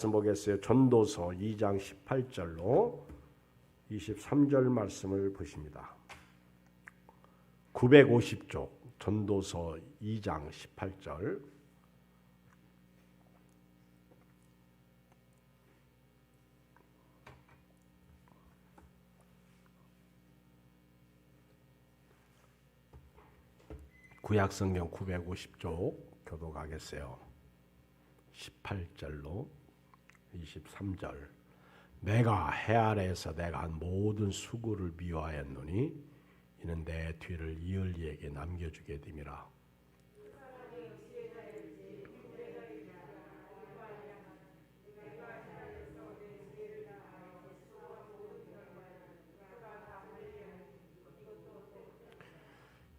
말씀 보겠어요. 전도서 2장 18절로 23절 말씀을 보십니다. 950쪽 전도서 2장 18절. 구약성경 950쪽 교독하겠어요. 18절로 23절. 내가 해 아래에서 내가 한 모든 수고를 미워하였노니 이는 내 뒤를 이을 이에게 남겨주게 됨이라.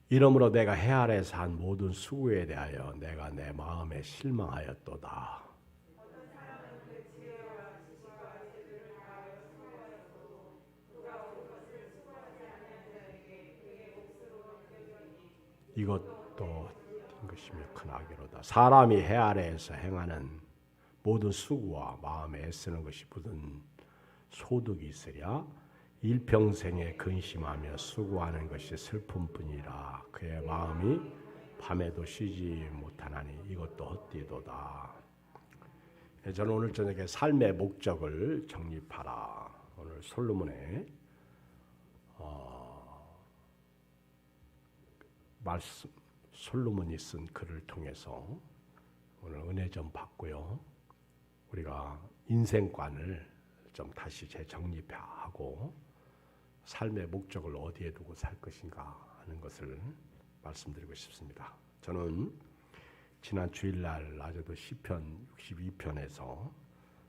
이러므로 내가 해 아래에서 한 모든 수고에 대하여 내가 내 마음에 실망하였도다. 이것도 것이며 큰 악이로다. 사람이 해 아래에서 행하는 모든 수고와 마음에 애쓰는 것이 무슨 소득이 있으랴. 일평생에 근심하며 수고하는 것이 슬픔뿐이라. 그의 마음이 밤에도 쉬지 못하나니 이것도 헛되도다. 저는 오늘 저녁에 삶의 목적을 정립하라. 오늘 솔로몬의 말씀, 솔로몬이 쓴 글을 통해서 오늘 은혜 좀 받고요. 우리가 인생관을 좀 다시 재정립하고 삶의 목적을 어디에 두고 살 것인가 하는 것을 말씀드리고 싶습니다. 저는 지난 주일날 낮에도 시편 62편에서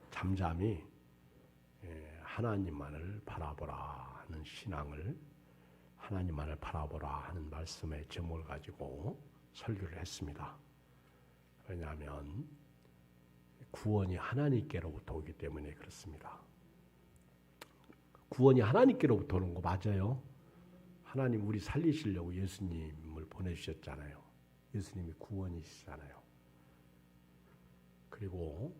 잠잠히 하나님만을 바라보라 하는 신앙을, 하나님만을 바라보라 하는 말씀의 제목을 가지고 설교를 했습니다. 왜냐하면 구원이 하나님께로부터 오기 때문에 그렇습니다. 구원이 하나님께로부터 오는 거 맞아요. 하나님 우리 살리시려고 예수님을 보내주셨잖아요. 예수님이 구원이시잖아요. 그리고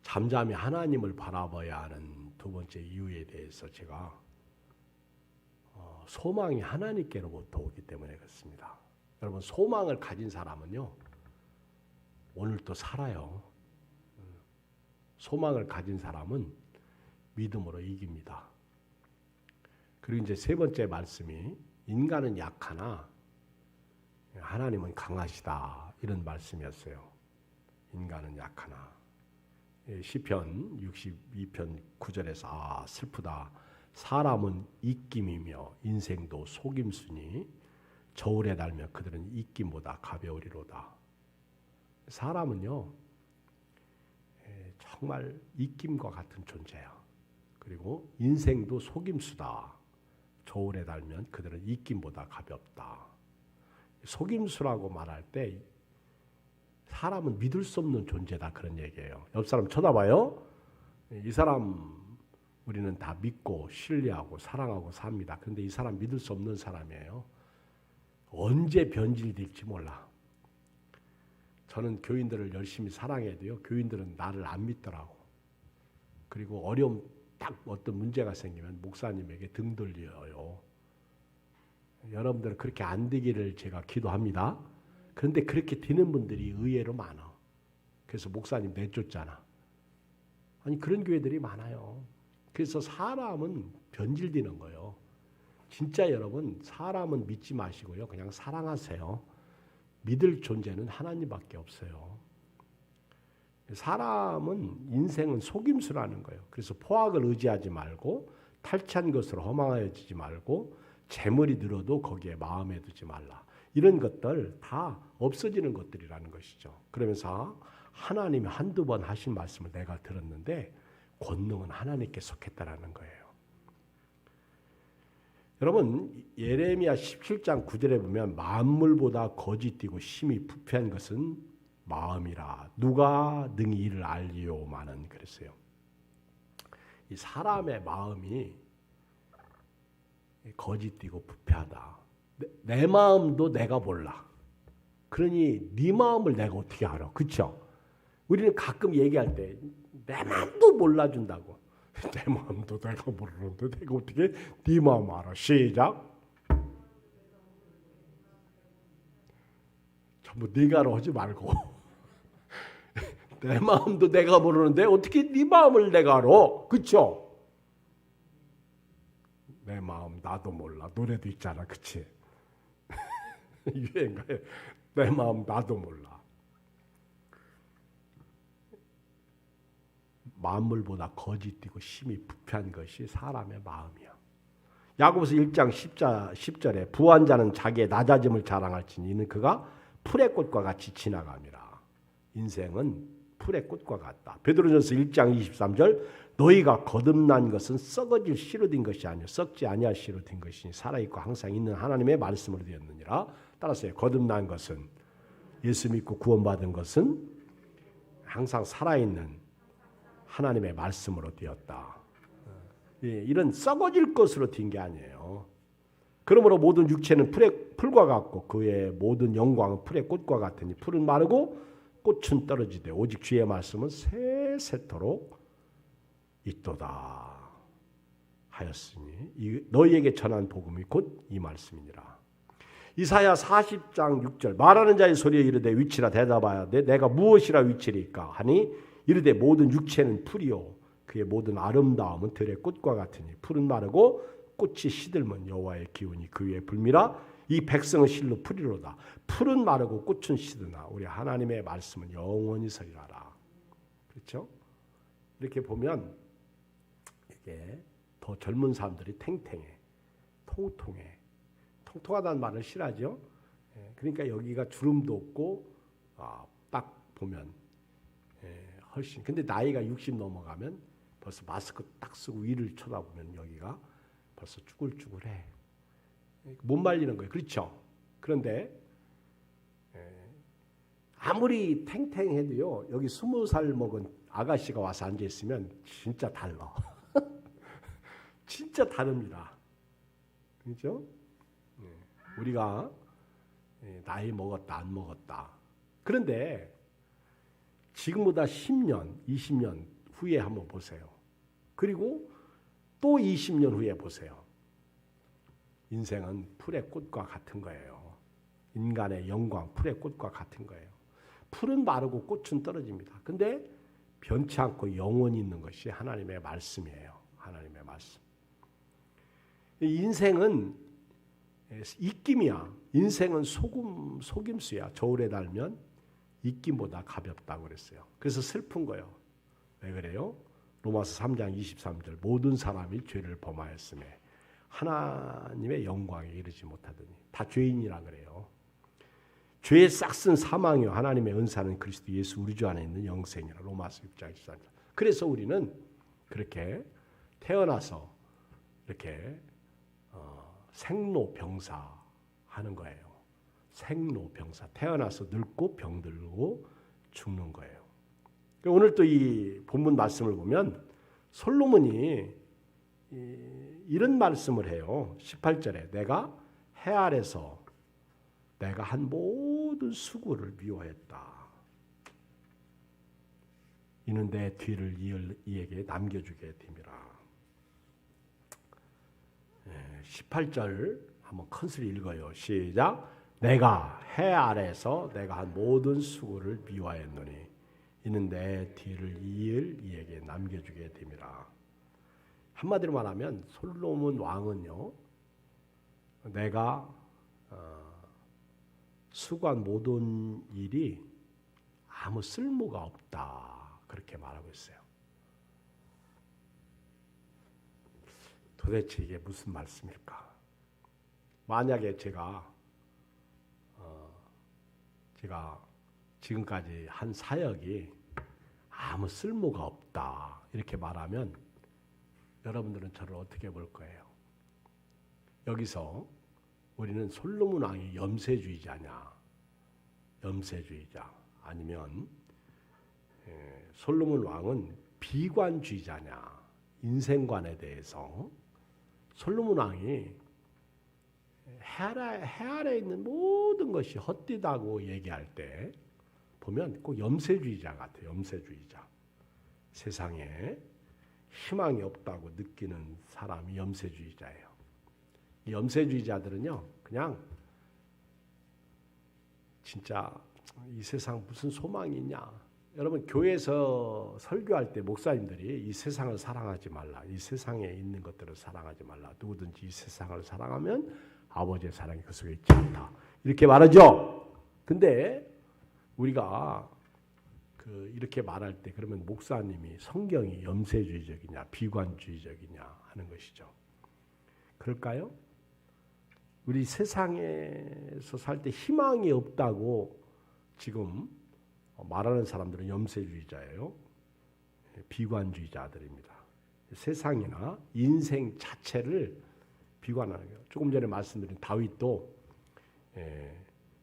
잠잠히 하나님을 바라봐야 하는 두 번째 이유에 대해서 제가 소망이 하나님께로부터 오기 때문에 그렇습니다. 여러분, 소망을 가진 사람은요, 오늘 또 살아요. 소망을 가진 사람은 믿음으로 이깁니다. 그리고 이제 세 번째 말씀이 인간은 약하나 하나님은 강하시다, 이런 말씀이었어요. 인간은 약하나. 시편 62편 9절에서 슬프다. 사람은 입김이며 인생도 속임수니 저울에 달면 그들은 입김보다 가벼우리로다. 사람은요, 정말 입김과 같은 존재야. 그리고 인생도 속임수다. 저울에 달면 그들은 입김보다 가볍다. 속임수라고 말할 때 사람은 믿을 수 없는 존재다, 그런 얘기예요. 옆 사람 쳐다봐요. 이 사람 우리는 다 믿고 신뢰하고 사랑하고 삽니다. 그런데 이 사람 믿을 수 없는 사람이에요. 언제 변질될지 몰라. 저는 교인들을 열심히 사랑해도요, 교인들은 나를 안 믿더라고. 그리고 어려움, 딱 어떤 문제가 생기면 목사님에게 등 돌려요. 여러분들은 그렇게 안 되기를 제가 기도합니다. 그런데 그렇게 되는 분들이 의외로 많아. 그래서 목사님 내쫓잖아. 아니, 그런 교회들이 많아요. 그래서 사람은 변질되는 거예요. 진짜 여러분, 사람은 믿지 마시고요, 그냥 사랑하세요. 믿을 존재는 하나님밖에 없어요. 사람은, 인생은 속임수라는 거예요. 그래서 포악을 의지하지 말고 탈취한 것으로 허망하여지지 말고 재물이 늘어도 거기에 마음에 두지 말라. 이런 것들 다 없어지는 것들이라는 것이죠. 그러면서 하나님이 한두 번 하신 말씀을 내가 들었는데 권능은 하나님께 속했다라는 거예요. 여러분, 예레미야 17장 9절에 보면 만물보다 거짓되고 심히 부패한 것은 마음이라 누가 능히 이를 알리오마는 그랬어요. 이 사람의 마음이 거짓되고 부패하다. 내 마음도 내가 몰라. 그러니 네 마음을 내가 어떻게 알아? 그렇죠? 우리는 가끔 얘기할 때 내 마음도 몰라준다고. 내 마음도 내가 모르는데 내가 어떻게 네 마음 알아? 시작. 전부 네가로 하지 말고 내 마음도 내가 모르는데 어떻게 네 마음을 내가 알아? 그쵸? 내 마음 나도 몰라. 노래도 있잖아. 그치? 유행가에 내 마음 나도 몰라. 만물보다 거짓되고 심히 부패한 것이 사람의 마음이야. 야고보서 1장 10절에 부한 자는 자기의 낮아짐을 자랑할지니 이는 그가 풀의 꽃과 같이 지나감이라. 인생은 풀의 꽃과 같다. 베드로전서 1장 23절 너희가 거듭난 것은 썩어질 씨로 된 것이 아니요 썩지 아니할 씨로 된 것이니 살아있고 항상 있는 하나님의 말씀으로 되었느니라. 따라서요. 거듭난 것은 예수 믿고 구원받은 것은 항상 살아있는 하나님의 말씀으로 되었다. 이런 썩어질 것으로 된 게 아니에요. 그러므로 모든 육체는 풀과 같고 그의 모든 영광은 풀의 꽃과 같으니 풀은 마르고 꽃은 떨어지되 오직 주의 말씀은 세세토록 있도다 하였으니 너희에게 전한 복음이 곧 이 말씀이니라. 이사야 40장 6절 말하는 자의 소리에 이르되 위치라 대답하야 돼 내가 무엇이라 위치리까 하니 이르되 모든 육체는 풀이요 그의 모든 아름다움은 들의 꽃과 같으니 풀은 마르고 꽃이 시들면 여호와의 기운이 그 위에 불미라. 이 백성은 실로 풀이로다. 풀은 마르고 꽃은 시드나 우리 하나님의 말씀은 영원히 서리라라. 그렇죠? 이렇게 보면 이게 더 젊은 사람들이 탱탱해, 통통해. 통통하다는 말을 싫어하죠. 그러니까 여기가 주름도 없고 딱 보면 훨씬. 근데 나이가 60 넘어가면 벌써 마스크 딱 쓰고 위를 쳐다보면 여기가 벌써 쭈글쭈글해. 못 말리는 거예요. 그렇죠? 그런데 아무리 탱탱해도요. 여기 20살 먹은 아가씨가 와서 앉아있으면 진짜 달라. 진짜 다릅니다. 그렇죠? 우리가 나이 먹었다 안 먹었다. 그런데 지금보다 10년, 20년 후에 한번 보세요. 그리고 또 20년 후에 보세요. 인생은 풀의 꽃과 같은 거예요. 인간의 영광, 풀의 꽃과 같은 거예요. 풀은 마르고 꽃은 떨어집니다. 근데 변치 않고 영원히 있는 것이 하나님의 말씀이에요. 하나님의 말씀. 인생은 입김이야. 인생은 속임수야. 저울에 달면 입김보다 가볍다고 그랬어요. 그래서 슬픈 거예요. 왜 그래요? 로마서 3장 23절 모든 사람이 죄를 범하였음에 하나님의 영광에 이르지 못하더니 다 죄인이라 그래요. 죄의 싹슨 사망이요 하나님의 은사는 그리스도 예수 우리 주 안에 있는 영생이라. 로마서 6장 23절. 그래서 우리는 그렇게 태어나서 이렇게 생로병사 하는 거예요. 생로병사. 태어나서 늙고 병들고 죽는 거예요. 오늘 또 이 본문 말씀을 보면 솔로몬이 이런 말씀을 해요. 18절에 내가 해 아래서 내가 한 모든 수고를 미워했다. 이는 내 뒤를 이에게 남겨주게 됨이라. 18절 한번 큰소리 읽어요. 시작. 내가 해 아래서 내가 한 모든 수고를 미워했노니 이는 내 뒤를 이을 이에게 남겨주게 됨이라. 한마디로 말하면 솔로몬 왕은요. 내가 수고한 모든 일이 아무 쓸모가 없다. 그렇게 말하고 있어요. 도대체 이게 무슨 말씀일까? 만약에 제가 지금까지 한 사역이 아무 쓸모가 없다 이렇게 말하면 여러분들은 저를 어떻게 볼 거예요? 여기서 우리는 솔로몬 왕이 염세주의자냐, 염세주의자 아니면 솔로몬 왕은 비관주의자냐, 인생관에 대해서 솔로몬 왕이 해 아래에 있는 모든 것이 헛되다고 얘기할 때 보면 꼭 염세주의자 같아요. 염세주의자. 세상에 희망이 없다고 느끼는 사람이 염세주의자예요. 이 염세주의자들은요, 그냥 진짜 이 세상 무슨 소망이 있냐. 여러분 교회에서 설교할 때 목사님들이 이 세상을 사랑하지 말라. 이 세상에 있는 것들을 사랑하지 말라. 누구든지 이 세상을 사랑하면 아버지의 사랑이 그 속에 있지 않다. 이렇게 말하죠. 근데 우리가 이렇게 말할 때 그러면 목사님이 성경이 염세주의적이냐 비관주의적이냐 하는 것이죠. 그럴까요? 우리 세상에서 살 때 희망이 없다고 지금 말하는 사람들은 염세주의자예요. 비관주의자들입니다. 세상이나 인생 자체를 비관하는 거예요. 조금 전에 말씀드린 다윗도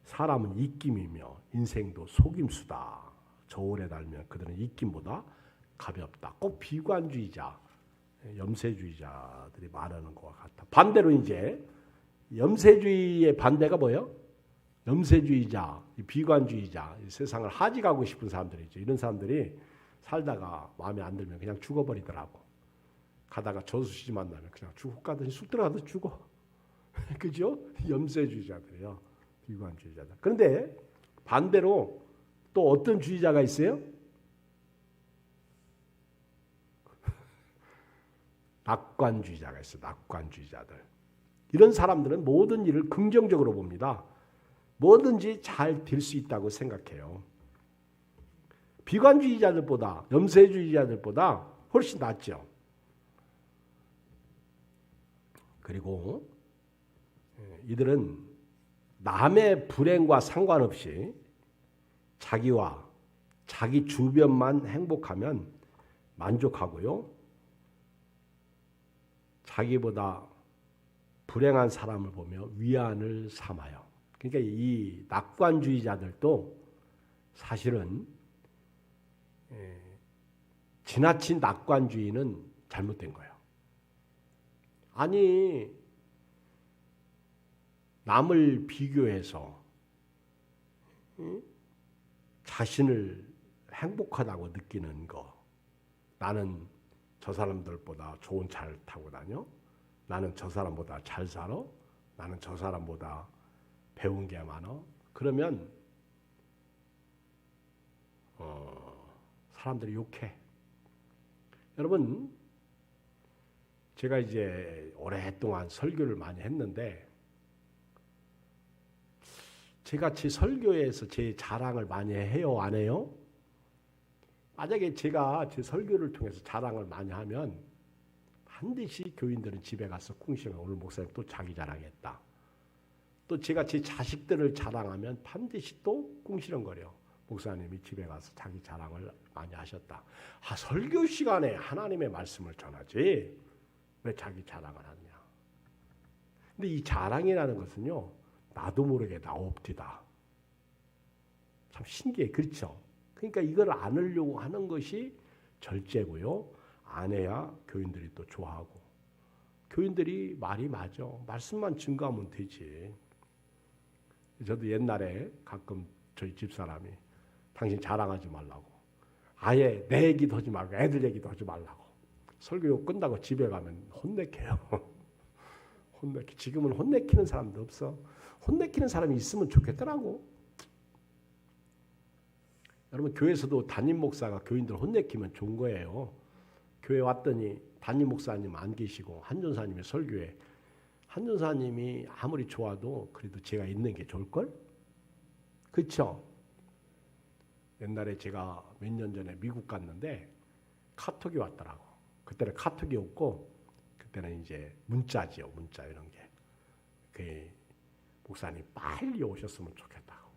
사람은 입김이며 인생도 속임수다. 저울에 달면 그들은 입김보다 가볍다. 꼭 비관주의자, 염세주의자들이 말하는 것과 같다. 반대로 이제 염세주의의 반대가 뭐예요? 염세주의자, 비관주의자, 세상을 하직하고 싶은 사람들이죠. 이런 사람들이 살다가 마음에 안 들면 그냥 죽어버리더라고. 가다가 저수지 만나면 그냥 쭉 가든지 쑥 들어가도 죽어. 그죠? 염세주의자들이요. 비관주의자들. 그런데 반대로 또 어떤 주의자가 있어요? 낙관주의자가 있어요. 낙관주의자들. 이런 사람들은 모든 일을 긍정적으로 봅니다. 뭐든지 잘 될 수 있다고 생각해요. 비관주의자들보다 염세주의자들보다 훨씬 낫죠. 그리고 이들은 남의 불행과 상관없이 자기와 자기 주변만 행복하면 만족하고요. 자기보다 불행한 사람을 보며 위안을 삼아요. 그러니까 이 낙관주의자들도 사실은 지나친 낙관주의는 잘못된 거예요. 아니 남을 비교해서 자신을 행복하다고 느끼는 거. 나는 저 사람들보다 좋은 차를 타고 다녀. 나는 저 사람보다 잘 살아. 나는 저 사람보다 배운 게 많아. 그러면 사람들이 욕해. 여러분, 제가 이제 오랫동안 설교를 많이 했는데 제가 제 설교에서 제 자랑을 많이 해요, 안 해요? 만약에 제가 제 설교를 통해서 자랑을 많이 하면 반드시 교인들은 집에 가서 꿍시렁 오늘 목사님 또 자기 자랑했다. 또 제가 제 자식들을 자랑하면 반드시 또 꿍시렁거려. 목사님이 집에 가서 자기 자랑을 많이 하셨다. 설교 시간에 하나님의 말씀을 전하지 왜 자기 자랑을 하느냐. 근데 이 자랑이라는 것은요. 나도 모르게 나옵디다. 참 신기해. 그렇죠? 그러니까 이걸 안으려고 하는 것이 절제고요. 안 해야 교인들이 또 좋아하고. 교인들이 말이 맞아. 말씀만 증거하면 되지. 저도 옛날에 가끔 저희 집사람이 당신 자랑하지 말라고. 아예 내 얘기도 하지 말고 애들 얘기도 하지 말라고. 설교 끝나고 집에 가면 혼내켜요. 혼내키. 지금은 혼내키는 사람도 없어. 혼내키는 사람이 있으면 좋겠더라고. 여러분 교회에서도 담임 목사가 교인들 혼내키면 좋은 거예요. 교회 왔더니 담임 목사님 안 계시고 한 전사님이 설교에 한 전사님이 아무리 좋아도 그래도 제가 있는 게 좋을걸? 그렇죠? 옛날에 제가 몇 년 전에 미국 갔는데 카톡이 왔더라고. 그때는 카톡이 없고 그때는 이제 문자지요. 문자 이런 게. 그 목사님 빨리 오셨으면 좋겠다고.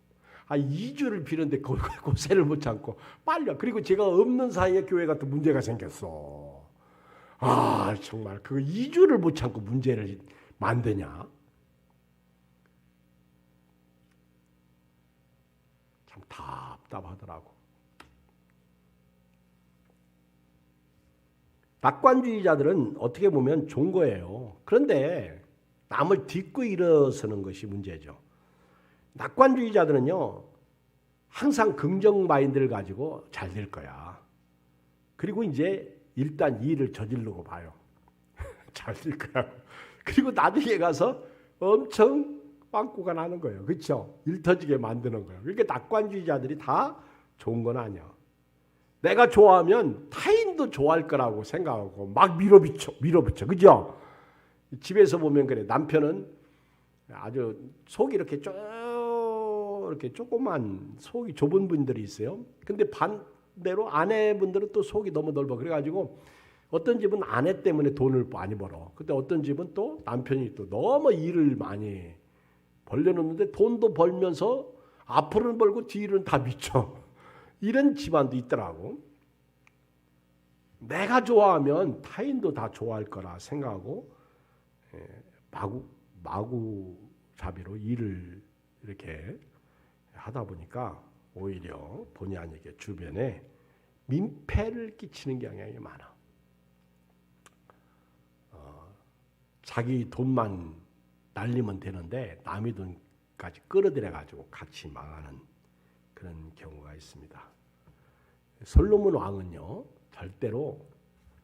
2주를 비는데 고세를 못 참고 빨리. 그리고 제가 없는 사이에 교회가 또 문제가 생겼어. 정말 그거 2주를 못 참고 문제를 만드냐. 참 답답하더라고. 낙관주의자들은 어떻게 보면 좋은 거예요. 그런데 남을 딛고 일어서는 것이 문제죠. 낙관주의자들은요. 항상 긍정 마인드를 가지고 잘 될 거야. 그리고 이제 일단 일을 저지르고 봐요. 잘 될 거라고. 그리고 나중에 가서 엄청 빵꾸가 나는 거예요. 그렇죠? 일 터지게 만드는 거예요. 그러니까 낙관주의자들이 다 좋은 건 아니야. 내가 좋아하면 타인도 좋아할 거라고 생각하고 막 밀어붙여. 그죠? 집에서 보면 그래. 남편은 아주 속이 이렇게 이렇게 조그만 속이 좁은 분들이 있어요. 근데 반대로 아내분들은 또 속이 너무 넓어. 그래가지고 어떤 집은 아내 때문에 돈을 많이 벌어. 근데 어떤 집은 또 남편이 또 너무 일을 많이 벌려놓는데 돈도 벌면서 앞으로는 벌고 뒤로는 다 미쳐. 이런 집안도 있더라고. 내가 좋아하면 타인도 다 좋아할 거라 생각하고 마구잡이로 일을 이렇게 하다 보니까 오히려 본의 아니게 주변에 민폐를 끼치는 경향이 많아. 자기 돈만 날리면 되는데 남의 돈까지 끌어들여가지고 같이 망하는 그런 경우가 있습니다. 솔로몬 왕은요 절대로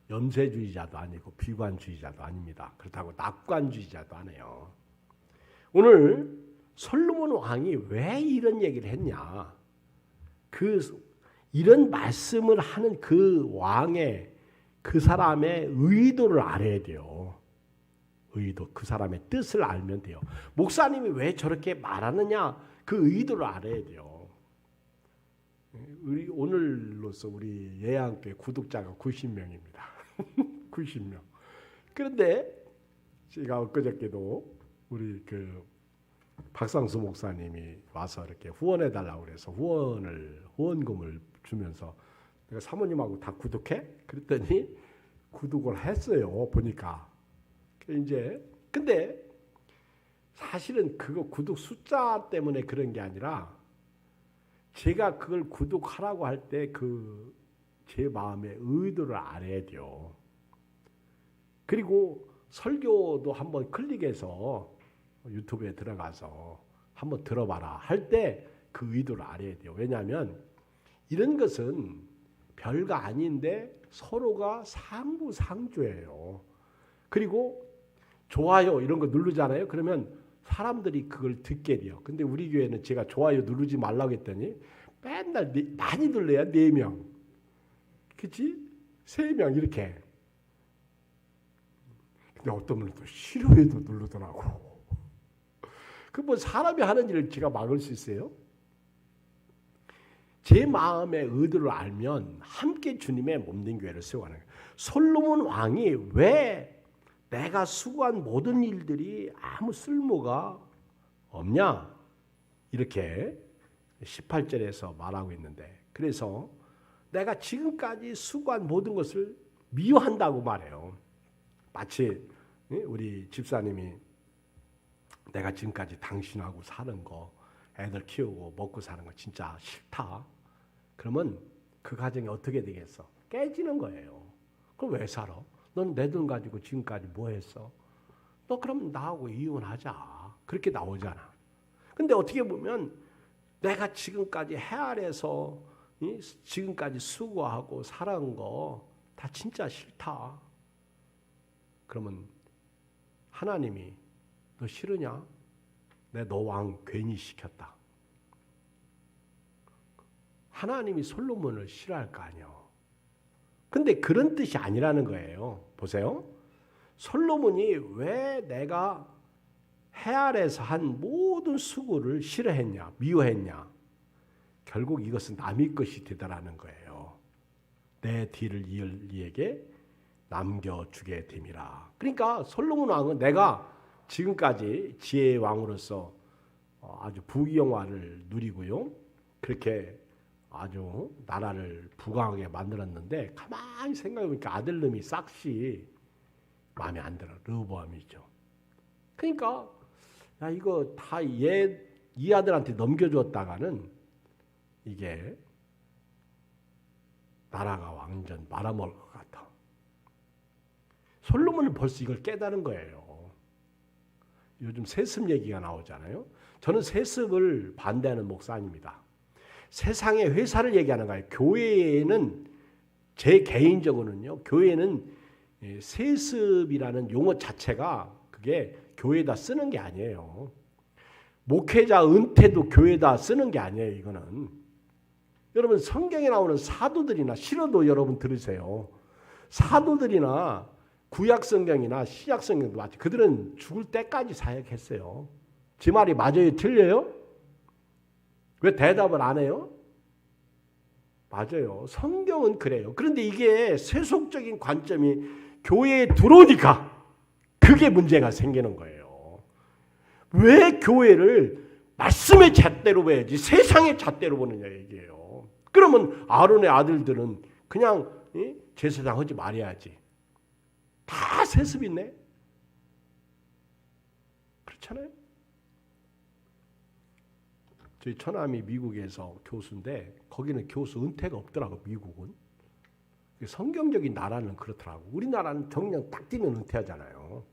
염세주의자도 아니고 비관주의자도 아닙니다. 그렇다고 낙관주의자도 아니에요. 오늘 솔로몬 왕이 왜 이런 얘기를 했냐? 이런 말씀을 하는 그 왕의 그 사람의 의도를 알아야 돼요. 의도, 그 사람의 뜻을 알면 돼요. 목사님이 왜 저렇게 말하느냐? 그 의도를 알아야 돼요. 오늘로서 우리 예양교회 구독자가 90명입니다. 90명. 그런데 제가 엊그저께도 우리 그 박상수 목사님이 와서 이렇게 후원해 달라고 그래서 후원금을 주면서 내가 사모님하고 다 구독해? 그랬더니 구독을 했어요. 보니까. 이제 근데 사실은 그거 구독 숫자 때문에 그런 게 아니라 제가 그걸 구독하라고 할 때 제 마음의 의도를 알아야 돼요. 그리고 설교도 한번 클릭해서 유튜브에 들어가서 한번 들어봐라 할 때 그 의도를 알아야 돼요. 왜냐하면 이런 것은 별거 아닌데 서로가 상부상조예요. 그리고 좋아요 이런 거 누르잖아요. 그러면 사람들이 그걸 듣게 돼요. 근데 우리 교회는 제가 좋아요 누르지 말라고 했더니 맨날 많이 눌러야 4명. 그치? 3명 이렇게. 근데 어떤 분은 또 싫어해도 누르더라고. 그 뭐 사람이 하는 일을 제가 막을 수 있어요? 제 마음의 의도를 알면 함께 주님의 몸된 교회를 세워가는 거예요. 솔로몬 왕이 왜 내가 수고한 모든 일들이 아무 쓸모가 없냐? 이렇게 18절에서 말하고 있는데 그래서 내가 지금까지 수고한 모든 것을 미워한다고 말해요. 마치 우리 집사님이 내가 지금까지 당신하고 사는 거 애들 키우고 먹고 사는 거 진짜 싫다. 그러면 그 가정이 어떻게 되겠어? 깨지는 거예요. 그럼 왜 살아? 넌 내 돈 가지고 지금까지 뭐 했어? 너 그럼 나하고 이혼하자. 그렇게 나오잖아. 근데 어떻게 보면 내가 지금까지 해 아래서 지금까지 수고하고 살아온 거 다 진짜 싫다. 그러면 하나님이 너 싫으냐? 내 너 왕 괜히 시켰다. 하나님이 솔로몬을 싫어할 거 아니에요. 근데 그런 뜻이 아니라는 거예요. 보세요. 솔로몬이 왜 내가 해 아래서 한 모든 수고를 싫어했냐, 미워했냐. 결국 이것은 남의 것이 되더라는 거예요. 내 뒤를 이을 이에게 남겨주게 됨이라. 그러니까 솔로몬 왕은 내가 지금까지 지혜의 왕으로서 아주 부귀영화를 누리고요. 그렇게 아주 나라를 부강하게 만들었는데 가만히 생각해보니까 아들놈이 싹시 마음에 안 들어. 르호보암이죠. 그러니까 야 이거 다 이 아들한테 넘겨주었다가는 이게 나라가 완전 말아먹을 것 같아. 솔로몬은 벌써 이걸 깨달은 거예요. 요즘 세습 얘기가 나오잖아요. 저는 세습을 반대하는 목사 아닙니다. 세상의 회사를 얘기하는 거예요. 교회에는 제 개인적으로는요, 교회는 세습이라는 용어 자체가 그게 교회에다 쓰는 게 아니에요. 목회자 은퇴도 교회에다 쓰는 게 아니에요. 이거는 여러분 성경에 나오는 사도들이나 싫어도 여러분 들으세요. 사도들이나 구약 성경이나 신약 성경도 마찬가지. 그들은 죽을 때까지 사역했어요. 제 말이 맞아요? 틀려요? 왜 대답을 안 해요? 맞아요. 성경은 그래요. 그런데 이게 세속적인 관점이 교회에 들어오니까 그게 문제가 생기는 거예요. 왜 교회를 말씀의 잣대로 봐야지 세상의 잣대로 보느냐 얘기예요. 그러면 아론의 아들들은 그냥 제사장 하지 말아야지. 다 세습 있네. 그렇잖아요. 저희 처남이 미국에서 교수인데 거기는 교수 은퇴가 없더라고. 미국은. 성경적인 나라는 그렇더라고. 우리나라는 정년 딱 뛰면 은퇴하잖아요.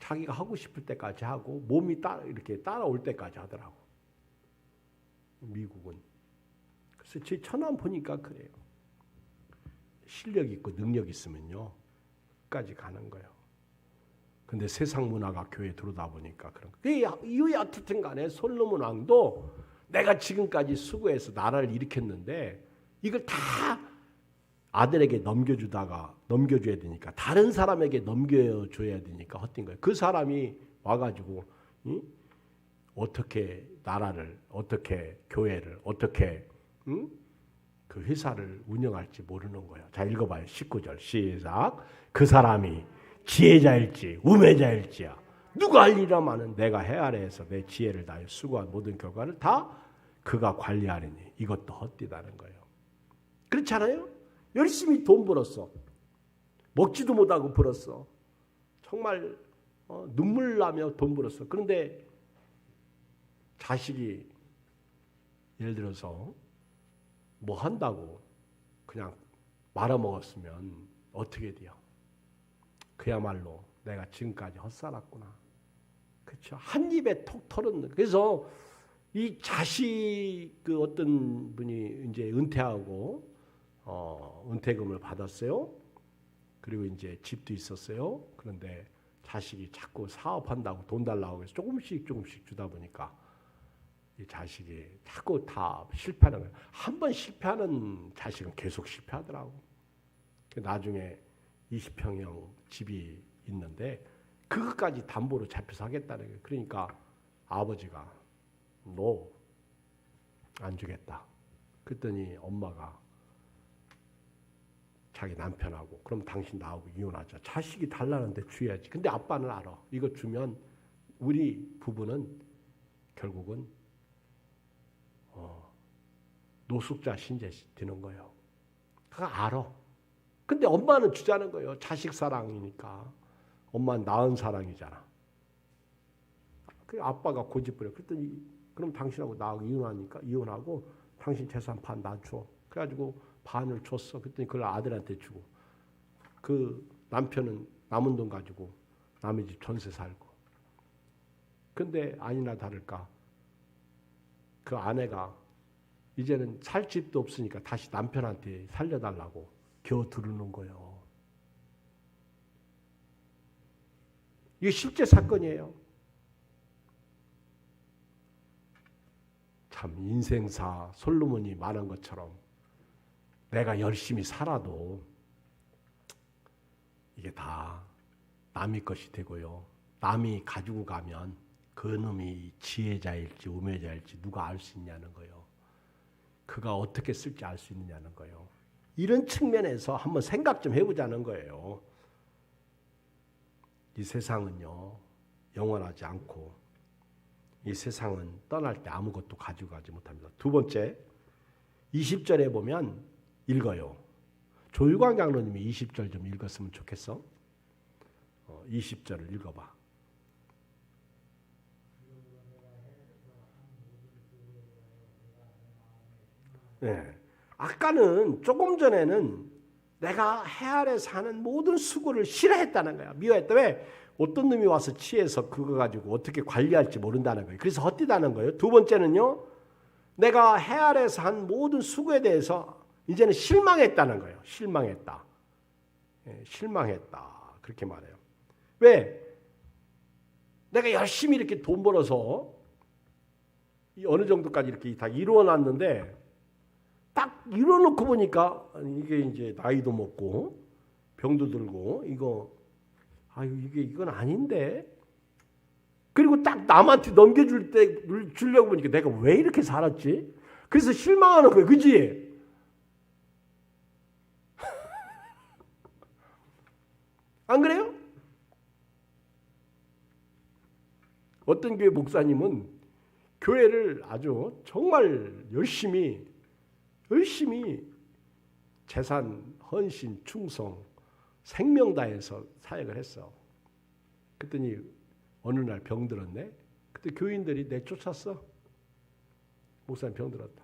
자기가 하고 싶을 때까지 하고 몸이 이렇게 따라올 때까지 하더라고. 미국은. 그래서 제 처남 보니까 그래요. 실력 있고 능력 있으면요. 끝까지 가는 거예요. 근데 세상 문화가 교회에 들어오다 보니까 그런 거예요. 이유에 어떻든 간에 솔로몬 왕도 내가 지금까지 수고해서 나라를 일으켰는데 이걸 다 아들에게 넘겨줘야 되니까 다른 사람에게 넘겨줘야 되니까 헛된 거예요. 그 사람이 와가지고 어떻게 나라를 어떻게 교회를 어떻게 그 회사를 운영할지 모르는 거예요. 자 읽어봐요. 19절 시작. 그 사람이 지혜자일지 우매자일지야 누가 알리라마는 내가 해 아래에서 내 지혜를 다해 수고한 모든 결과를 다 그가 관리하리니 이것도 헛되다는 거예요. 그렇지 않아요? 열심히 돈 벌었어. 먹지도 못하고 벌었어. 정말 눈물 나며 돈 벌었어. 그런데 자식이 예를 들어서 뭐 한다고 그냥 말아먹었으면 어떻게 돼요? 그야말로 내가 지금까지 헛살았구나. 그렇죠? 한 입에 톡 털었는. 그래서 이 자식 그 어떤 분이 이제 은퇴하고 은퇴금을 받았어요. 그리고 이제 집도 있었어요. 그런데 자식이 자꾸 사업한다고 돈 달라고 해서 조금씩 주다 보니까 이 자식이 자꾸 다 실패하는 거예요. 한 번 실패하는 자식은 계속 실패하더라고. 나중에 20평형 집이 있는데 그것까지 담보로 잡혀서 하겠다는 거예요. 그러니까 아버지가 너 안 주겠다. 그랬더니 엄마가 자기 남편하고 그럼 당신 나하고 이혼하자. 자식이 달라는데 줘야지. 근데 아빠는 알아. 이거 주면 우리 부부는 결국은 노숙자 신세 되는 거예요. 그거 알아. 근데 엄마는 주자는 거예요. 자식 사랑이니까. 엄마는 낳은 사랑이잖아. 그 아빠가 고집부려. 그랬더니 그럼 당신하고 나하고 이혼하고 당신 재산 반 나 줘. 그래가지고 반을 줬어. 그랬더니 그걸 아들한테 주고 그 남편은 남은 돈 가지고 남의 집 전세 살고. 근데 아니나 다를까 그 아내가 이제는 살 집도 없으니까 다시 남편한테 살려달라고 겨우 들어오는 거예요. 이게 실제 사건이에요. 참 인생사 솔로몬이 말한 것처럼 내가 열심히 살아도 이게 다 남의 것이 되고요. 남이 가지고 가면 그 놈이 지혜자일지 우매자일지 누가 알 수 있냐는 거예요. 그가 어떻게 쓸지 알 수 있느냐는 거예요. 이런 측면에서 한번 생각 좀 해보자는 거예요. 이 세상은요 영원하지 않고 이 세상은 떠날 때 아무것도 가지고 가지 못합니다. 두 번째 20절에 보면 읽어요. 조유광 장로님이 20절 좀 읽었으면 좋겠어. 20절을 읽어봐. 네. 아까는 조금 전에는 내가 해 아래 사는 모든 수고를 싫어했다는 거야. 미워했다. 왜? 어떤 놈이 와서 취해서 그거 가지고 어떻게 관리할지 모른다는 거예요. 그래서 헛되다는 거예요. 두 번째는요. 내가 해 아래서 한 모든 수고에 대해서 이제는 실망했다는 거예요. 실망했다. 예, 실망했다. 그렇게 말해요. 왜? 내가 열심히 이렇게 돈 벌어서 어느 정도까지 이렇게 다 이루어놨는데 딱 이루어놓고 보니까 이게 이제 나이도 먹고 병도 들고 이거 이건 아닌데. 그리고 딱 남한테 넘겨줄 때 주려고 보니까 내가 왜 이렇게 살았지? 그래서 실망하는 거예요. 그지? 안 그래요? 어떤 교회 목사님은 교회를 아주 정말 열심히 재산, 헌신, 충성, 생명 다해서 사역을 했어. 그랬더니 어느 날 병들었네. 그때 교인들이 내쫓았어. 목사님 병들었다.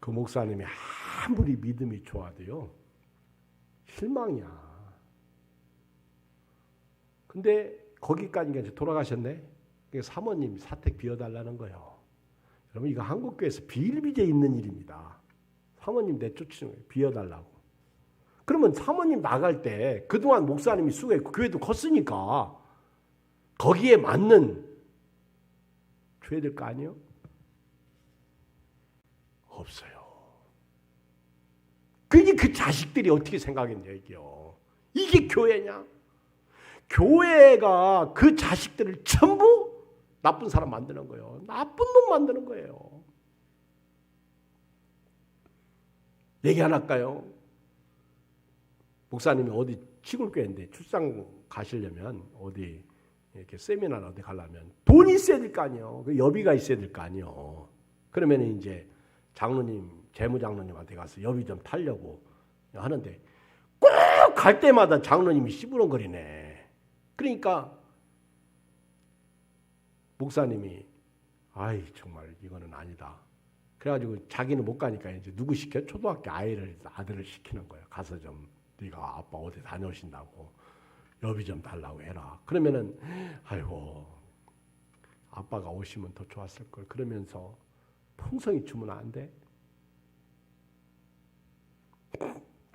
그 목사님이 아무리 믿음이 좋아도요, 실망이야. 근데 거기까지 이제 돌아가셨네. 사모님 사택 비워달라는 거예요. 여러분 이거 한국교회에서 비일비재 있는 일입니다. 사모님 내쫓으는 거예요. 비워달라고. 그러면 사모님 나갈 때 그동안 목사님이 수고했고 교회도 컸으니까 거기에 맞는 줘야 될 거 아니에요? 없어요. 그러니 그 자식들이 어떻게 생각했냐 이게요. 이게 교회냐? 교회가 그 자식들을 전부 나쁜 사람 만드는 거예요. 나쁜 놈 만드는 거예요. 얘기 하나 할까요? 목사님이 어디 시골교회인데 출장 가시려면 어디 이렇게 세미나 어디 가려면 돈이 있어야 될 거 아니에요. 그 여비가 있어야 될 거 아니에요. 그러면 이제 장로님, 재무장로님한테 가서 여비 좀 타려고 하는데 꼭 갈 때마다 장로님이 시부렁거리네. 그러니까 목사님이 정말 이거는 아니다. 그래가지고 자기는 못 가니까 이제 누구 시켜? 초등학교 아들을 시키는 거예요. 가서 좀 네가 아빠 어디 다녀오신다고 여비 좀 달라고 해라. 그러면은 아빠가 오시면 더 좋았을 걸. 그러면서 풍성히 주면 안 돼?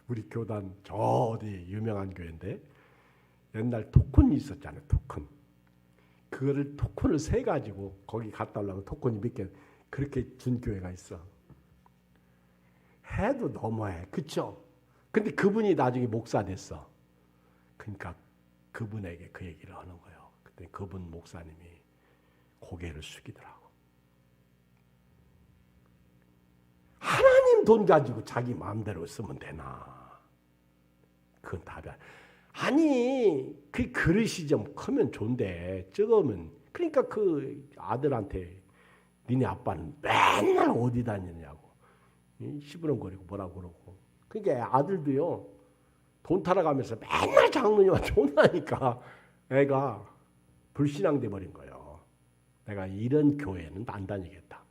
우리 교단 저 어디 유명한 교회인데 옛날 토큰이 있었잖아요. 토큰. 그거를 토큰을 세 가지고 거기 갖다 오려면 토큰이 몇 개 그렇게 준 교회가 있어. 해도 너무해. 그쵸? 근데 그분이 나중에 목사 됐어. 그러니까 그분에게 그 얘기를 하는 거예요. 그때 그분 목사님이 고개를 숙이더라고. 하나님 돈 가지고 자기 마음대로 쓰면 되나? 그건 답이 아니. 그 그릇이 좀 크면 좋은데 적으면 그러니까 그 아들한테 니네 아빠는 맨날 어디 다니냐고 시부렁거리고 뭐라고 그러고. 그러니까 아들도요 돈 타러 가면서 맨날 장로님한테 혼나니까 애가 불신앙돼 버린 거예요. 내가 이런 교회는 안 다니겠다.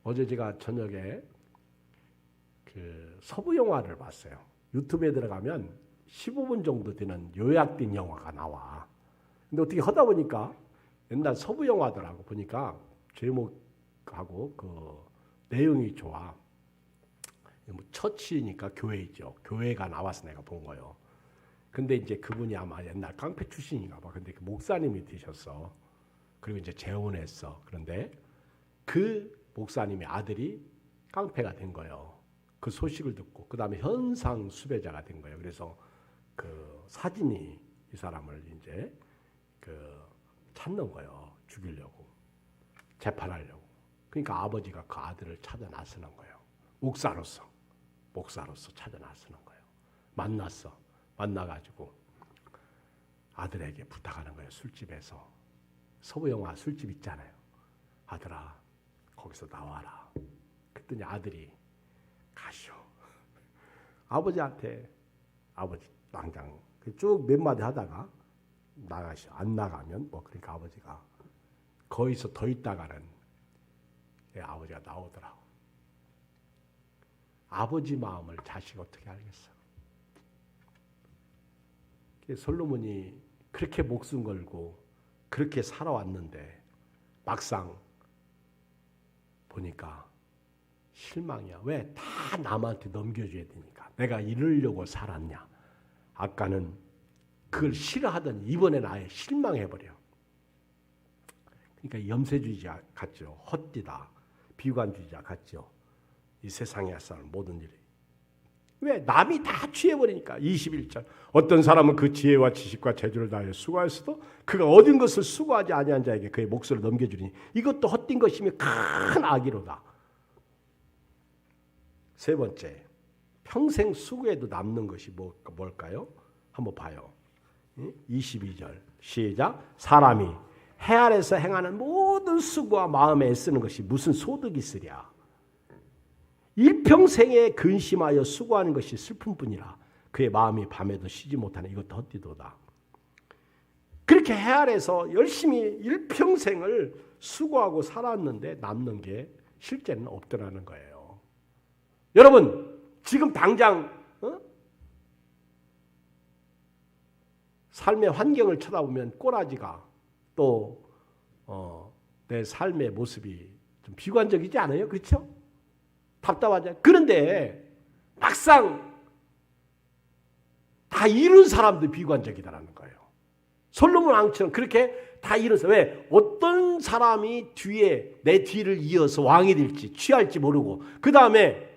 어제 제가 저녁에 그 서부 영화를 봤어요. 유튜브에 들어가면 15분 정도 되는 요약된 영화가 나와. 근데 어떻게 하다 보니까 옛날 서부 영화더라고. 보니까 제목하고 그 내용이 좋아. 뭐 처치니까 교회이죠. 교회가 나와서 내가 본 거예요. 근데 이제 그분이 아마 옛날 깡패 출신인가 봐. 근데 그 목사님이 되셨어. 그리고 이제 재혼했어. 그런데 그 목사님의 아들이 깡패가 된 거예요. 그 소식을 듣고 그 다음에 현상 수배자가 된 거예요. 그래서 그 사진이 이 사람을 이제 그 찾는 거예요. 죽이려고, 재판하려고. 그러니까 아버지가 그 아들을 찾아 나서는 거예요. 목사로서 찾아 나서는 거예요. 만났어. 만나가지고 아들에게 부탁하는 거예요. 술집에서. 서부 영화 술집 있잖아요. 아들아, 거기서 나와라. 그랬더니 아들이 가시오. 아버지한테 아버지 당장 쭉 몇 마디 하다가 나가시오. 안 나가면 뭐 그러니까 아버지가 거기서 더 있다가는 아버지가 나오더라고. 아버지 마음을 자식 어떻게 알겠어? 솔로몬이 그렇게 목숨 걸고 그렇게 살아왔는데 막상 보니까 실망이야. 왜? 다 남한테 넘겨줘야 되니까. 내가 이러려고 살았냐. 아까는 그걸 싫어하더니 이번에는 아예 실망해버려. 그러니까 염세주의자 같죠. 헛디다. 비관주의자 같죠. 이 세상에 살 모든 일이. 왜? 남이 다 취해버리니까. 21절. 어떤 사람은 그 지혜와 지식과 재주를 다하여 수고하였어도 그가 얻은 것을 수고하지 아니한 자에게 그의 몫을 넘겨주니 이것도 헛된 것이며 큰 악이로다. 세 번째, 평생 수고해도 남는 것이 뭘까요? 한번 봐요. 22절 시작. 사람이 해 아래서 행하는 모든 수고와 마음에 애쓰는 것이 무슨 소득이 있으랴. 일평생에 근심하여 수고하는 것이 슬픔뿐이라. 그의 마음이 밤에도 쉬지 못하는 이것도 헛디도다. 그렇게 해 아래서 열심히 일평생을 수고하고 살았는데 남는 게 실제는 없더라는 거예요. 여러분 지금 당장 삶의 환경을 쳐다보면 꼬라지가 또 내 삶의 모습이 좀 비관적이지 않아요? 그렇죠? 답답하죠. 그런데 막상 다 이룬 사람도 비관적이다라는 거예요. 솔로몬 왕처럼 그렇게 다 이뤄서 왜? 어떤 사람이 뒤에 내 뒤를 이어서 왕이 될지 취할지 모르고 그 다음에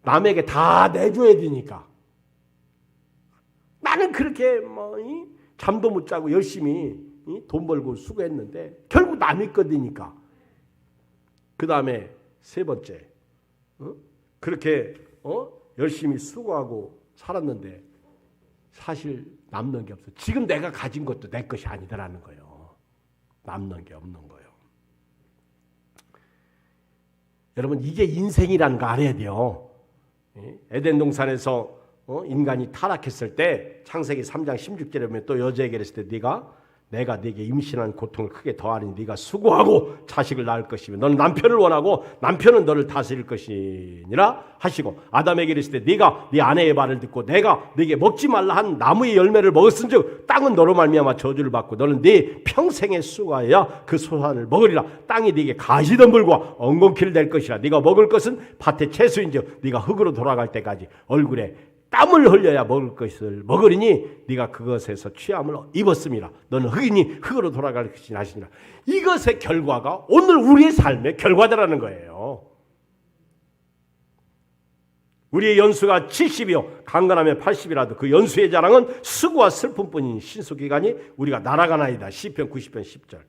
남에게 다 내줘야 되니까 나는 그렇게 잠도 못 자고 열심히 돈 벌고 수고했는데 결국 남이 거되니까 그 다음에 세 번째 그렇게 열심히 수고하고 살았는데 사실 남는 게 없어. 지금 내가 가진 것도 내 것이 아니더라는 거예요. 남는 게 없는 거예요. 여러분 이게 인생이라는 거 알아야 돼요. 에덴 동산에서 인간이 타락했을 때 창세기 3장 16절에 보면 또 여자에게 그랬을 때 내가 네게 임신한 고통을 크게 더하니 네가 수고하고 자식을 낳을 것이며 너는 남편을 원하고 남편은 너를 다스릴 것이니라 하시고 아담에게 이르시되 네가 네 아내의 말을 듣고 내가 네게 먹지 말라 한 나무의 열매를 먹었은즉 땅은 너로 말미암아 저주를 받고 너는 네 평생에 수고하여야 그 소산을 먹으리라. 땅이 네게 가시덤불과 엉겅퀴를 낼 것이라. 네가 먹을 것은 밭의 채소인즉 네가 흙으로 돌아갈 때까지 얼굴에 땀을 흘려야 먹을 것을 먹으리니 네가 그것에서 취함을 입었음이라. 너는 흙이니 흙으로 돌아갈 것이니 하시니라. 이것의 결과가 오늘 우리의 삶의 결과다라는 거예요. 우리의 연수가 70이요 강건하면 80이라도 그 연수의 자랑은 수고와 슬픔뿐인 신수기간이 우리가 날아가나이다. 시편 90편 10절.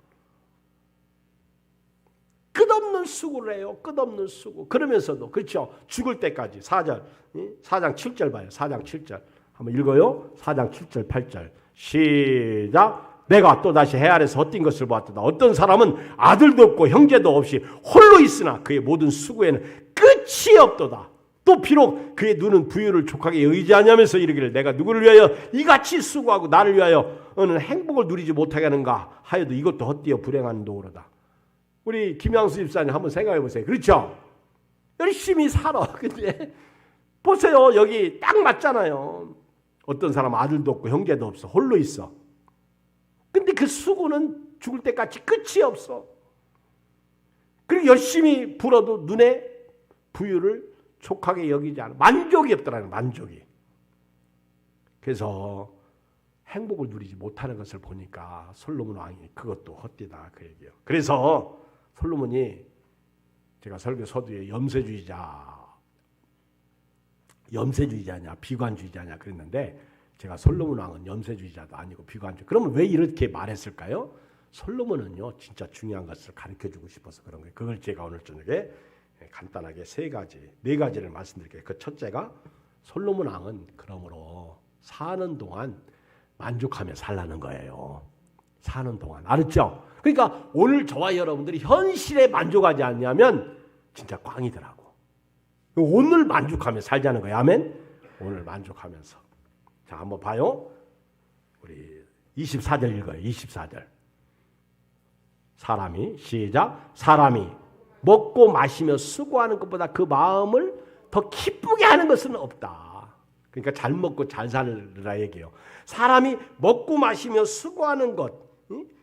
끝없는 수고를 해요. 끝없는 수고. 그러면서도 그렇죠. 죽을 때까지 4장 7절 봐요. 4장 7절. 한번 읽어요. 4장 7절 8절. 시작. 내가 또다시 해 아래서 헛된 것을 보았다. 어떤 사람은 아들도 없고 형제도 없이 홀로 있으나 그의 모든 수고에는 끝이 없도다. 또 비록 그의 눈은 부유를 족하게 의지하냐면서 이르기를 내가 누구를 위하여 이같이 수고하고 나를 위하여 어느 행복을 누리지 못하게 하는가 하여도 이것도 헛되어 불행한 도로다. 우리 김양수 집사님 한번 생각해 보세요. 그렇죠? 열심히 살아. 근데 보세요. 여기 딱 맞잖아요. 어떤 사람 아들도 없고 형제도 없어. 홀로 있어. 근데 그 수고는 죽을 때까지 끝이 없어. 그리고 열심히 불어도 눈에 부유를 촉하게 여기지 않아. 만족이 없더라는 만족이. 그래서 행복을 누리지 못하는 것을 보니까 솔로몬 왕이 그것도 헛되다 그 얘기예요. 그래서 솔로몬이 제가 설교 서두에 염세주의자냐 비관주의자냐 그랬는데 제가 솔로몬 왕은 염세주의자도 아니고 비관주의. 그러면 왜 이렇게 말했을까요? 솔로몬은요 진짜 중요한 것을 가르쳐주고 싶어서 그런 거예요. 그걸 제가 오늘 저녁에 간단하게 네 가지를 말씀드릴게요. 그 첫째가 솔로몬 왕은 그러므로 사는 동안 만족하며 살라는 거예요. 사는 동안. 알았죠? 그러니까 오늘 저와 여러분들이 현실에 만족하지 않냐면 진짜 꽝이더라고. 오늘 만족하며 살자는 거예요. 아멘? 오늘 만족하면서. 자, 한번 봐요. 우리 24절 읽어요. 24절. 시작. 사람이 먹고 마시며 수고하는 것보다 그 마음을 더 기쁘게 하는 것은 없다. 그러니까 잘 먹고 잘 살으라 얘기해요. 사람이 먹고 마시며 수고하는 것.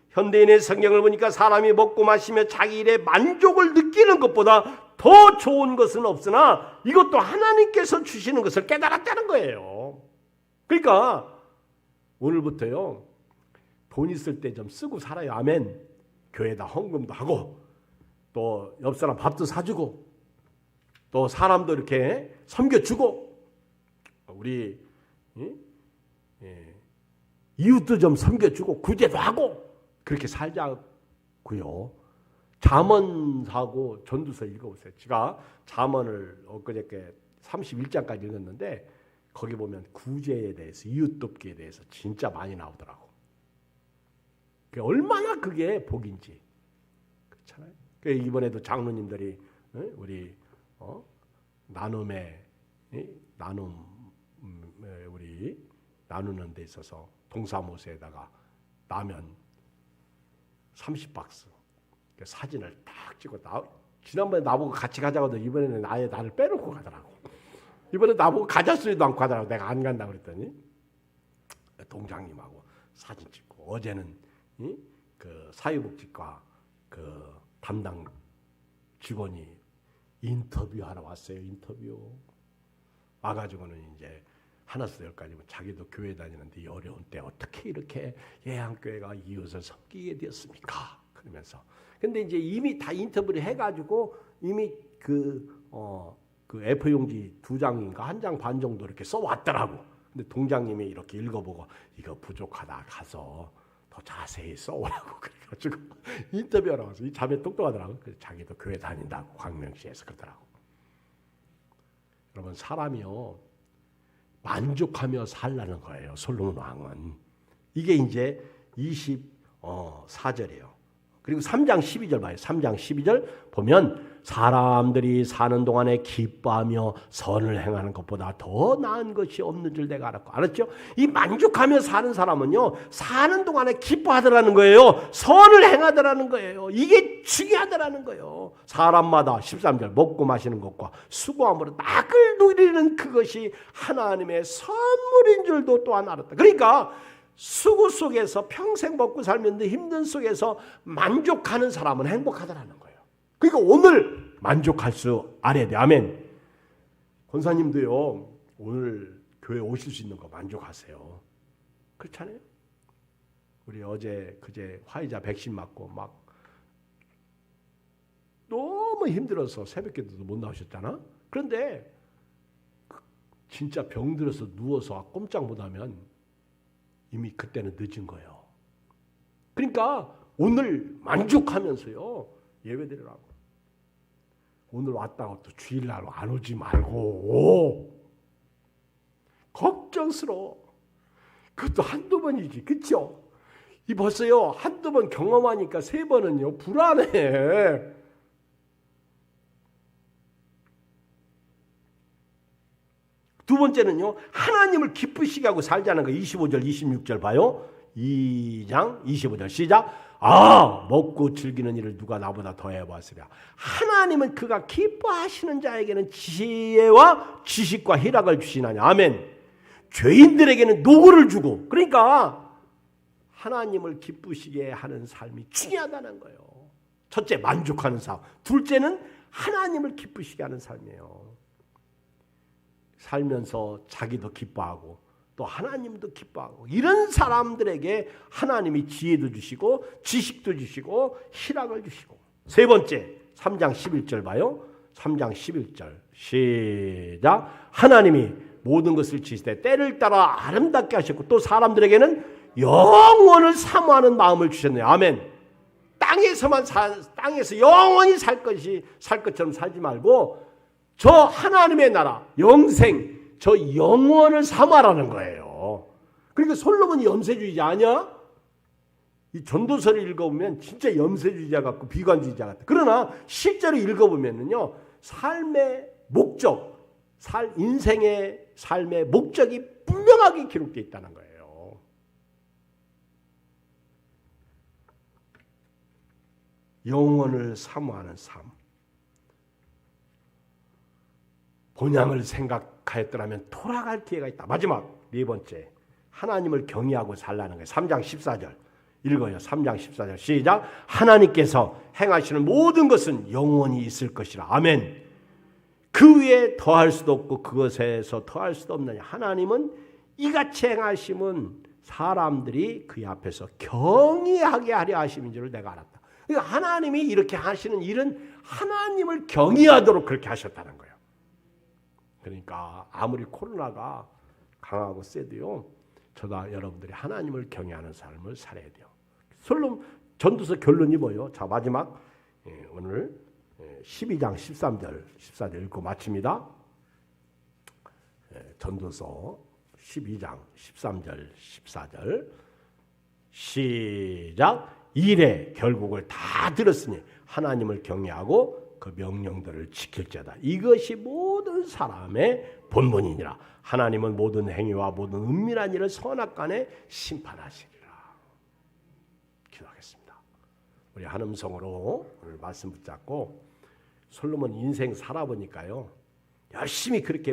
현대인의 성경을 보니까 사람이 먹고 마시며 자기 일에 만족을 느끼는 것보다 더 좋은 것은 없으나 이것도 하나님께서 주시는 것을 깨달았다는 거예요. 그러니까 오늘부터요, 돈 있을 때 좀 쓰고 살아요. 아멘. 교회에다 헌금도 하고 또 옆 사람 밥도 사주고 또 사람도 이렇게 섬겨주고 우리 이웃도 좀 섬겨주고 구제도 하고 그렇게 살자고요. 잠언하고 전도서 읽어보세요. 제가 잠언을 엊그저께 31장까지 읽었는데 거기 보면 구제에 대해서 이웃 돕기에 대해서 진짜 많이 나오더라고. 얼마나 그게 복인지. 그렇잖아요. 이번에도 장로님들이 우리 나눔에 우리 나누는 데 있어서 동사무소에다가 라면 30박스 사진을 딱 찍고 지난번에 나보고 같이 가자고 하더니 이번에는 아예 나를 빼놓고 가더라고. 이번에 나보고 가자 소리도 않고 하더라고. 내가 안 간다고 그랬더니 동장님하고 사진 찍고 어제는 그 사회복지과 그 담당 직원이 인터뷰하러 왔어요. 인터뷰 와가지고는 이제 하나씩 열까지 자기도 교회 다니는데 어려운 때 어떻게 이렇게 예한교회가 이웃을 섬기게 되었습니까? 그러면서 근데 이제 이미 다 인터뷰를 해가지고 이미 그 F 용지 2장인가 1장 반 정도 이렇게 써왔더라고. 근데 동장님이 이렇게 읽어보고 이거 부족하다 가서 더 자세히 써오라고 그래가지고 인터뷰하러 와서 이 자매 똑똑하더라고. 그래서 자기도 교회 다닌다고 광명시에서 그러더라고. 여러분 사람이요 만족하며 살라는 거예요. 솔로몬 왕은. 이게 이제 24절이에요. 그리고 3장 12절 봐요. 3장 12절 보면 사람들이 사는 동안에 기뻐하며 선을 행하는 것보다 더 나은 것이 없는 줄 내가 알았고. 알았죠? 이 만족하며 사는 사람은요. 사는 동안에 기뻐하더라는 거예요. 선을 행하더라는 거예요. 이게 중요하더라는 거예요. 사람마다 13절 먹고 마시는 것과 수고함으로 낙을 누리는 그것이 하나님의 선물인 줄도 또한 알았다. 그러니까 수고 속에서 평생 먹고 살면서 힘든 속에서 만족하는 사람은 행복하다라는 거예요. 그러니까 오늘 만족할 줄 알아야 돼. 아멘. 권사님도요. 오늘 교회 오실 수 있는 거 만족하세요. 그렇잖아요. 우리 어제 그제 화이자 백신 맞고 막 너무 힘들어서 새벽기도도 못 나오셨잖아. 그런데 진짜 병들어서 누워서 꼼짝 못하면 이미 그때는 늦은 거예요. 그러니까 오늘 만족하면서요. 예배드리라고. 오늘 왔다고 또 주일날 안 오지 말고. 걱정스러워. 그것도 한두 번이지. 그렇죠? 이 벌써요. 한두 번 경험하니까 세 번은요. 불안해. 두 번째는요. 하나님을 기쁘시게 하고 살자는 거. 25절 26절 봐요. 2장 25절 시작. 먹고 즐기는 일을 누가 나보다 더 해봤으랴. 하나님은 그가 기뻐하시는 자에게는 지혜와 지식과 희락을 주시나니. 아멘. 죄인들에게는 노고를 주고. 그러니까 하나님을 기쁘시게 하는 삶이 중요하다는 거예요. 첫째 만족하는 삶. 둘째는 하나님을 기쁘시게 하는 삶이에요. 살면서 자기도 기뻐하고 또 하나님도 기뻐하고 이런 사람들에게 하나님이 지혜도 주시고 지식도 주시고 희락을 주시고. 세 번째 3장 11절 봐요. 3장 11절 시작. 하나님이 모든 것을 지시되 때를 따라 아름답게 하셨고 또 사람들에게는 영원을 사모하는 마음을 주셨네요. 아멘. 땅에서 영원히 살 것처럼 살지 말고 저 하나님의 나라 영생 저 영원을 사모하라는 거예요. 그러니까 솔로몬이 염세주의자 아니야? 이 전도서를 읽어보면 진짜 염세주의자 같고 비관주의자 같아. 그러나 실제로 읽어보면요 삶의 목적, 인생의 삶의 목적이 분명하게 기록되어 있다는 거예요. 영원을 사모하는 삶. 본향을 생각하였더라면 돌아갈 기회가 있다. 마지막 네 번째, 하나님을 경외하고 살라는 거예요. 3장 14절 읽어요. 3장 14절 시작. 하나님께서 행하시는 모든 것은 영원히 있을 것이라. 아멘. 그 위에 더할 수도 없고 그것에서 더할 수도 없느냐. 하나님은 이같이 행하심은 사람들이 그의 앞에서 경외하게 하려 하심인 줄을 내가 알았다. 그러니까 하나님이 이렇게 하시는 일은 하나님을 경외하도록 그렇게 하셨다는 거예요. 그러니까 아무리 코로나가 강하고 세도요, 저다 여러분들이 하나님을 경외하는 삶을 살아야 돼요. 전도서 결론이 뭐예요? 자, 마지막 오늘 12장 13절 14절 읽고 마칩니다. 전도서 12장 13절 14절 시작. 이래 결국을 다 들었으니 하나님을 경외하고 그 명령들을 지킬지어다. 이것이 모든 사람의 본분이니라. 하나님은 모든 행위와 모든 은밀한 일을 선악간에 심판하시리라. 기도하겠습니다. 우리 한음성으로 오늘 말씀 붙잡고 솔로몬 인생 살아보니까요, 열심히 그렇게